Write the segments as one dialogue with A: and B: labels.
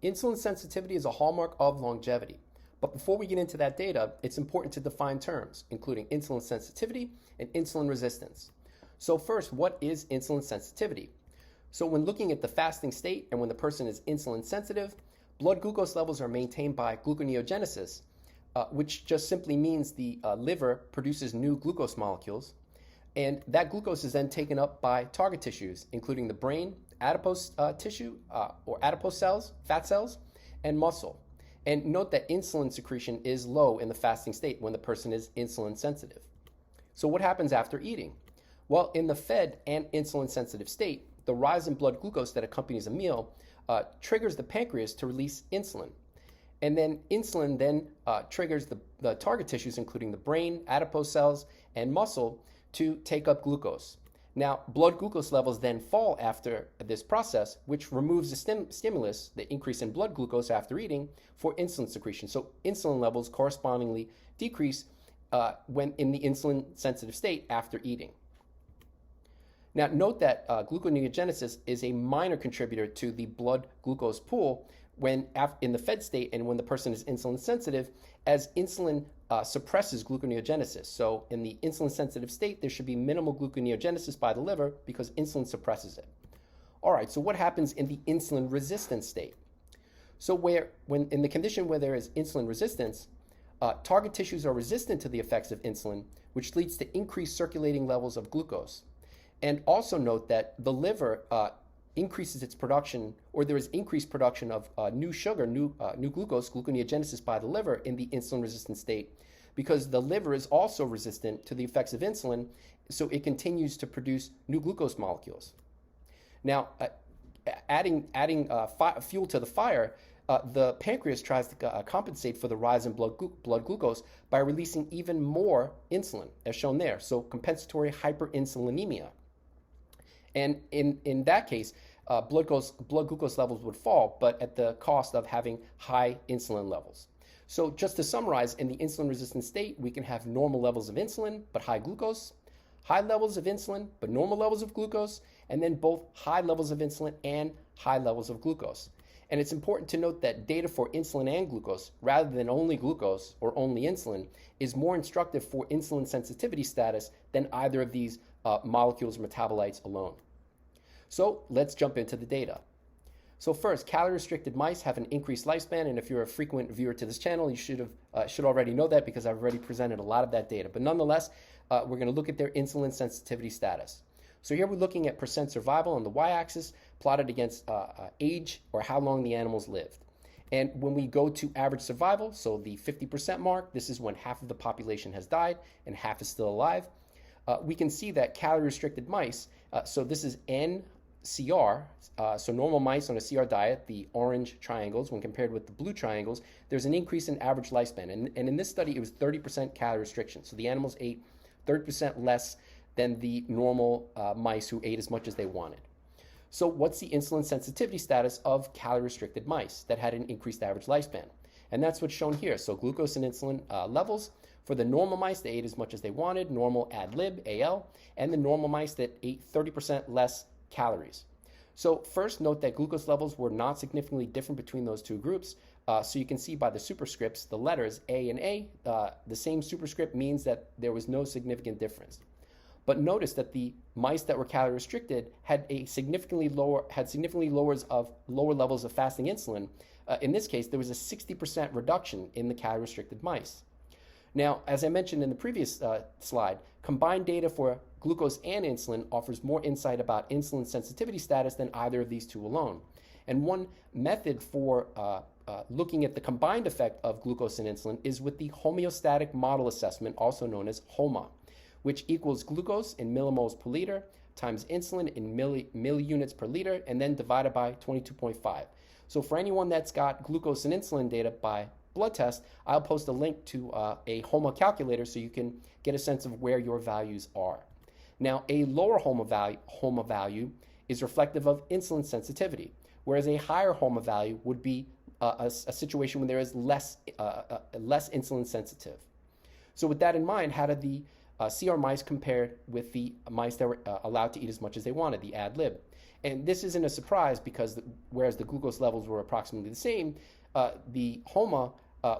A: Insulin sensitivity is a hallmark of longevity. But before we get into that data, it's important to define terms, including insulin sensitivity and insulin resistance. So first, what is insulin sensitivity? So when looking at the fasting state and when the person is insulin sensitive, blood glucose levels are maintained by gluconeogenesis, which just simply means the liver produces new glucose molecules, and that glucose is then taken up by target tissues, including the brain, adipose tissue, or adipose cells, fat cells, and muscle. And note that insulin secretion is low in the fasting state when the person is insulin sensitive. So what happens after eating? Well, in the fed and insulin sensitive state, the rise in blood glucose that accompanies a meal triggers the pancreas to release insulin. And then insulin then triggers the target tissues, including the brain, adipose cells, and muscle, to take up glucose. Now, blood glucose levels then fall after this process, which removes the stimulus, the increase in blood glucose after eating, for insulin secretion. So insulin levels correspondingly decrease when in the insulin-sensitive state after eating. Now, note that gluconeogenesis is a minor contributor to the blood glucose pool when in the fed state and when the person is insulin sensitive, as insulin suppresses gluconeogenesis. So in the insulin-sensitive state, there should be minimal gluconeogenesis by the liver because insulin suppresses it. All right, so what happens in the insulin-resistant state? So when in the condition where there is insulin resistance, target tissues are resistant to the effects of insulin, which leads to increased circulating levels of glucose. And also note that the liver increases its production, or there is increased production of new sugar, new glucose, gluconeogenesis by the liver in the insulin-resistant state, because the liver is also resistant to the effects of insulin, so it continues to produce new glucose molecules. Now, adding fuel to the fire, the pancreas tries to compensate for the rise in blood glucose by releasing even more insulin, as shown there, so compensatory hyperinsulinemia. And in that case, blood glucose levels would fall, but at the cost of having high insulin levels. So just to summarize, in the insulin-resistant state, we can have normal levels of insulin, but high glucose, high levels of insulin, but normal levels of glucose, and then both high levels of insulin and high levels of glucose. And it's important to note that data for insulin and glucose, rather than only glucose or only insulin, is more instructive for insulin sensitivity status than either of these molecules or metabolites alone. So let's jump into the data. So first, calorie-restricted mice have an increased lifespan, and if you're a frequent viewer to this channel, you should already know that because I've already presented a lot of that data. But nonetheless, we're going to look at their insulin sensitivity status. So here we're looking at percent survival on the y-axis, plotted against age or how long the animals lived. And when we go to average survival, so the 50% mark, this is when half of the population has died and half is still alive. We can see that calorie-restricted mice, so this is NCR, so normal mice on a CR diet, the orange triangles, when compared with the blue triangles, there's an increase in average lifespan. And in this study, it was 30% calorie restriction. So the animals ate 30% less than the normal mice who ate as much as they wanted. So what's the insulin sensitivity status of calorie-restricted mice that had an increased average lifespan? And that's what's shown here. So glucose and insulin levels. For the normal mice, they ate as much as they wanted, normal ad lib, AL, and the normal mice that ate 30% less calories. So first, note that glucose levels were not significantly different between those two groups. So you can see by the superscripts, the letters A and A, the same superscript means that there was no significant difference. But notice that the mice that were calorie restricted had significantly lower levels of fasting insulin. In this case, there was a 60% reduction in the calorie restricted mice. Now, as I mentioned in the previous slide, combined data for glucose and insulin offers more insight about insulin sensitivity status than either of these two alone. And one method for looking at the combined effect of glucose and insulin is with the homeostatic model assessment, also known as HOMA, which equals glucose in millimoles per liter times insulin in milliunits per liter, and then divided by 22.5. So for anyone that's got glucose and insulin data by blood test, I'll post a link to a HOMA calculator so you can get a sense of where your values are. Now, a lower HOMA value is reflective of insulin sensitivity, whereas a higher HOMA value would be a situation when there is less insulin sensitive. So with that in mind, how did the CR mice compare with the mice that were allowed to eat as much as they wanted, the ad lib? And this isn't a surprise because whereas the glucose levels were approximately the same, the HOMA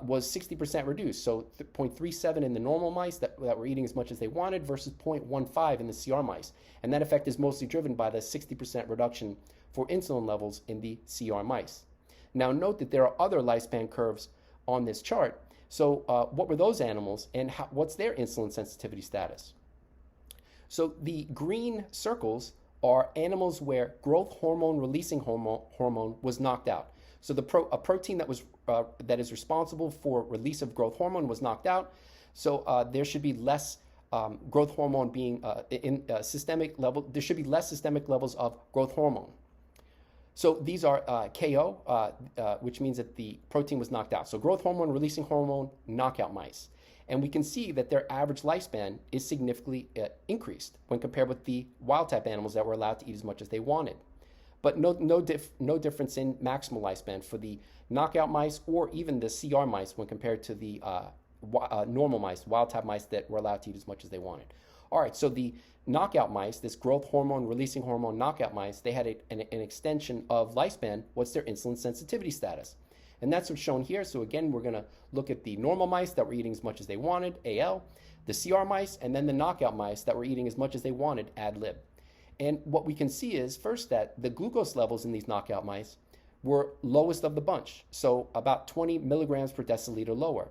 A: was 60% reduced. So 0.37 in the normal mice that were eating as much as they wanted versus 0.15 in the CR mice. And that effect is mostly driven by the 60% reduction for insulin levels in the CR mice. Now note that there are other lifespan curves on this chart. So what were those animals and what's their insulin sensitivity status? So the green circles are animals where growth hormone-releasing hormone was knocked out. So a protein that is responsible for release of growth hormone was knocked out. So there should be less growth hormone being in systemic level. There should be less systemic levels of growth hormone. So these are KO, which means that the protein was knocked out. So growth hormone-releasing hormone knockout mice. And we can see that their average lifespan is significantly increased when compared with the wild-type animals that were allowed to eat as much as they wanted. But no difference in maximal lifespan for the knockout mice or even the CR mice when compared to the normal mice, wild-type mice that were allowed to eat as much as they wanted. All right, so the knockout mice, this growth hormone-releasing hormone knockout mice, they had an extension of lifespan. What's their insulin sensitivity status? And that's what's shown here. So again, we're going to look at the normal mice that were eating as much as they wanted, AL, the CR mice, and then the knockout mice that were eating as much as they wanted, ad lib. And what we can see is, first, that the glucose levels in these knockout mice were lowest of the bunch, so about 20 milligrams per deciliter lower.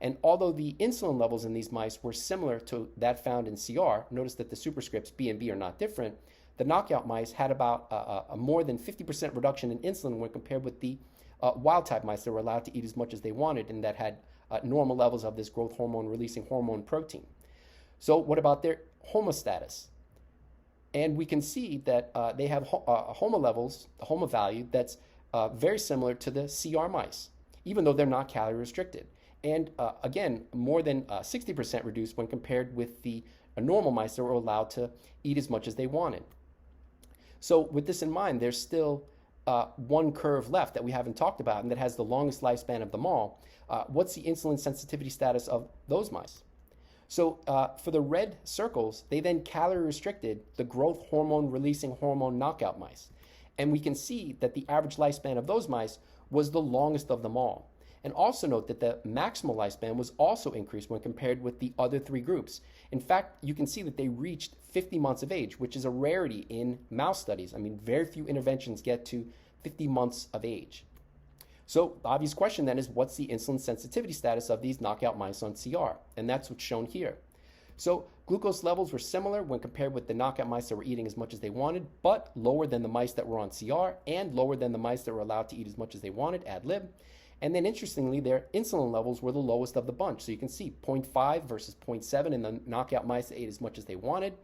A: And although the insulin levels in these mice were similar to that found in CR, notice that the superscripts B and B are not different, the knockout mice had about a more than 50% reduction in insulin when compared with the wild-type mice that were allowed to eat as much as they wanted and that had normal levels of this growth hormone-releasing hormone protein. So what about their HOMA status? And we can see that they have HOMA levels, the HOMA value, that's very similar to the CR mice, even though they're not calorie restricted. And again, more than 60% reduced when compared with the normal mice that were allowed to eat as much as they wanted. So with this in mind, there's still one curve left that we haven't talked about and that has the longest lifespan of them all. What's the insulin sensitivity status of those mice? So for the red circles, they then calorie restricted the growth hormone-releasing hormone knockout mice. And we can see that the average lifespan of those mice was the longest of them all. And also note that the maximal lifespan was also increased when compared with the other three groups. In fact, you can see that they reached 50 months of age, which is a rarity in mouse studies. I mean, very few interventions get to 50 months of age. So the obvious question then is, what's the insulin sensitivity status of these knockout mice on CR? And that's what's shown here. So glucose levels were similar when compared with the knockout mice that were eating as much as they wanted, but lower than the mice that were on CR and lower than the mice that were allowed to eat as much as they wanted, ad lib. And then interestingly, their insulin levels were the lowest of the bunch. So you can see 0.5 versus 0.7 in the knockout mice that ate as much as they wanted,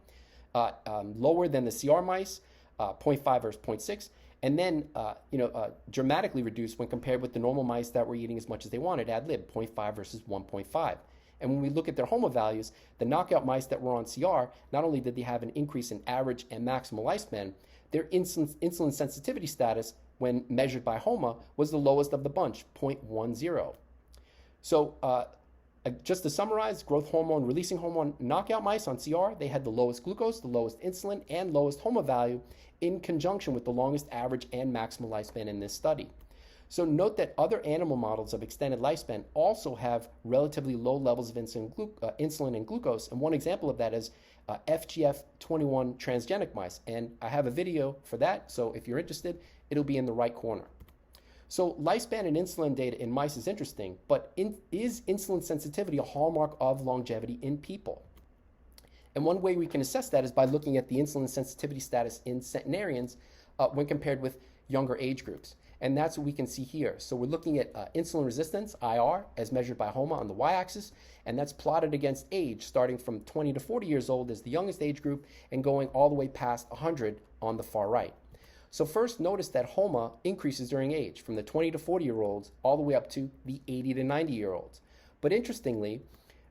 A: lower than the CR mice, 0.5 versus 0.6, and then dramatically reduced when compared with the normal mice that were eating as much as they wanted, ad lib, 0.5 versus 1.5. And when we look at their HOMA values, the knockout mice that were on CR, not only did they have an increase in average and maximal lifespan, their insulin sensitivity status when measured by HOMA was the lowest of the bunch, 0.10. So just to summarize, growth hormone-releasing hormone knockout mice on CR, they had the lowest glucose, the lowest insulin, and lowest HOMA value in conjunction with the longest average and maximal lifespan in this study. So note that other animal models of extended lifespan also have relatively low levels of insulin and glucose, and one example of that is FGF21 transgenic mice, and I have a video for that, so if you're interested, it'll be in the right corner. So lifespan and insulin data in mice is interesting, but is insulin sensitivity a hallmark of longevity in people? And one way we can assess that is by looking at the insulin sensitivity status in centenarians when compared with younger age groups. And that's what we can see here. So we're looking at insulin resistance, IR, as measured by HOMA on the y-axis, and that's plotted against age, starting from 20 to 40 years old as the youngest age group and going all the way past 100 on the far right. So first, notice that HOMA increases during age, from the 20 to 40-year-olds all the way up to the 80 to 90-year-olds. But interestingly,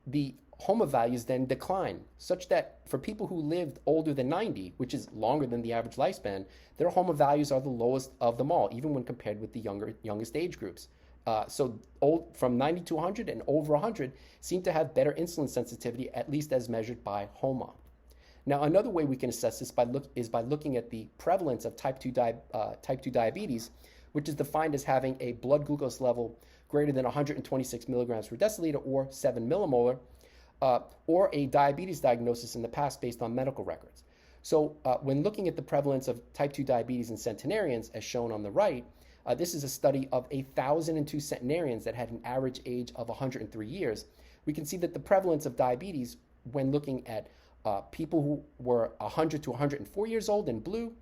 A: the HOMA values then decline, such that for people who lived older than 90, which is longer than the average lifespan, their HOMA values are the lowest of them all, even when compared with the youngest age groups. So from 90 to 100 and over 100 seem to have better insulin sensitivity, at least as measured by HOMA. Now, another way we can assess this is by looking at the prevalence of type 2 diabetes, which is defined as having a blood glucose level greater than 126 milligrams per deciliter or 7 millimolar, or a diabetes diagnosis in the past based on medical records. So when looking at the prevalence of type 2 diabetes in centenarians, as shown on the right, this is a study of 1,002 centenarians that had an average age of 103 years. We can see that the prevalence of diabetes when looking at people who were 100 to 104 years old in blue,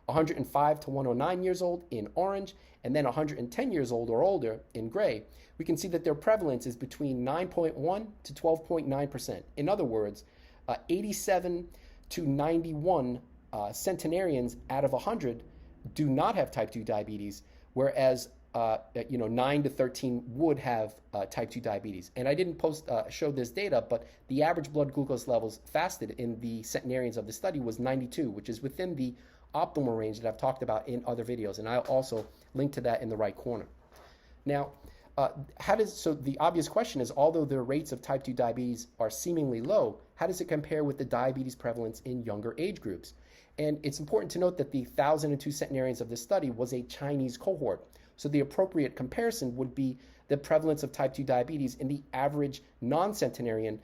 A: 105 to 109 years old in orange, and then 110 years old or older in gray, we can see that their prevalence is between 9.1 to 12.9%. In other words, 87 to 91 centenarians out of 100 do not have type 2 diabetes, whereas 9 to 13 would have type 2 diabetes. And I didn't show this data, but the average blood glucose levels fasted in the centenarians of the study was 92, which is within the optimal range that I've talked about in other videos. And I'll also link to that in the right corner. Now, so the obvious question is, although the rates of type 2 diabetes are seemingly low, how does it compare with the diabetes prevalence in younger age groups? And it's important to note that the 1,002 centenarians of this study was a Chinese cohort. So the appropriate comparison would be the prevalence of type 2 diabetes in the average non-centenarian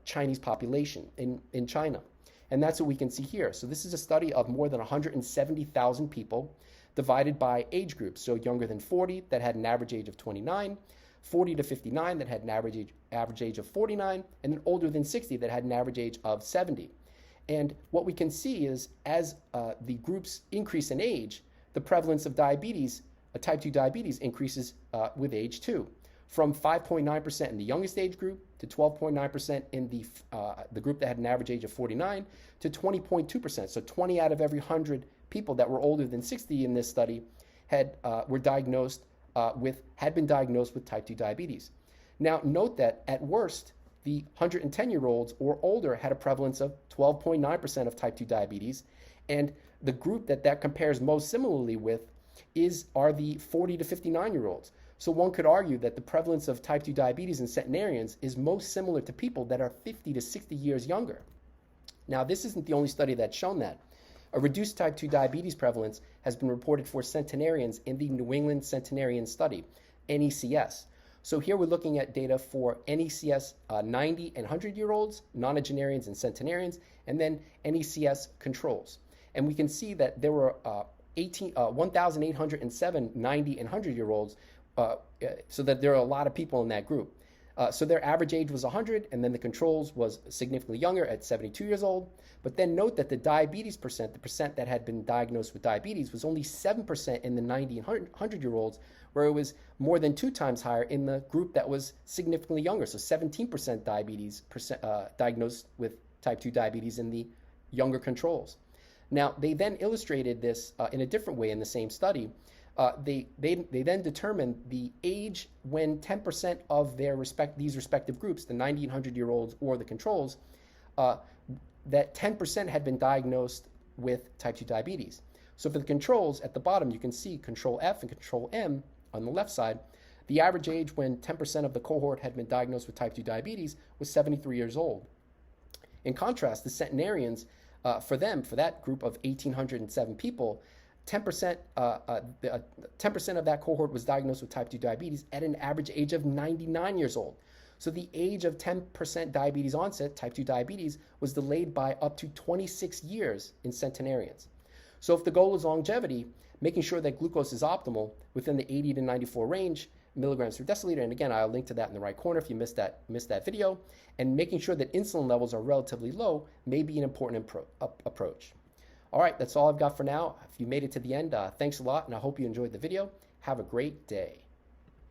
A: Chinese population in China. And that's what we can see here. So this is a study of more than 170,000 people divided by age groups. So younger than 40 that had an average age of 29, 40 to 59 that had an average age of 49, and then older than 60 that had an average age of 70. And what we can see is as the groups increase in age, the prevalence of diabetes, type 2 diabetes, increases with age too, from 5.9% in the youngest age group to 12.9% in the group that had an average age of 49 to 20.2%. So 20 out of every 100 people that were older than 60 in this study had been diagnosed with type 2 diabetes. Now note that at worst, the 110-year-olds or older had a prevalence of 12.9% of type 2 diabetes, and the group that compares most similarly with are the 40 to 59-year-olds. So one could argue that the prevalence of type 2 diabetes in centenarians is most similar to people that are 50 to 60 years younger. Now, this isn't the only study that's shown that. A reduced type 2 diabetes prevalence has been reported for centenarians in the New England Centenarian Study, NECS. So here we're looking at data for NECS 90 and 100-year-olds, nonagenarians and centenarians, and then NECS controls. And we can see that there were 1,807 90 and 100-year-olds, so that there are a lot of people in that group. So their average age was 100, and then the controls was significantly younger at 72 years old. But then note that the diabetes percent, the percent that had been diagnosed with diabetes, was only 7% in the 90 and 100-year-olds, where it was more than 2 times higher in the group that was significantly younger. So 17% diagnosed with type 2 diabetes in the younger controls. Now, they then illustrated this in a different way in the same study. They then determined the age when 10% of these respective groups, the 90 and 100-year-olds or the controls, that 10% had been diagnosed with type 2 diabetes. So for the controls, at the bottom, you can see control F and control M on the left side. The average age when 10% of the cohort had been diagnosed with type 2 diabetes was 73 years old. In contrast, the centenarians, for that group of 1,807 people, 10% of that cohort was diagnosed with type 2 diabetes at an average age of 99 years old. So the age of 10% diabetes onset, type 2 diabetes, was delayed by up to 26 years in centenarians. So if the goal is longevity, making sure that glucose is optimal within the 80 to 94 range milligrams per deciliter, and again, I'll link to that in the right corner if you missed that video, and making sure that insulin levels are relatively low may be an important approach. All right, that's all I've got for now. If you made it to the end, thanks a lot, and I hope you enjoyed the video. Have a great day.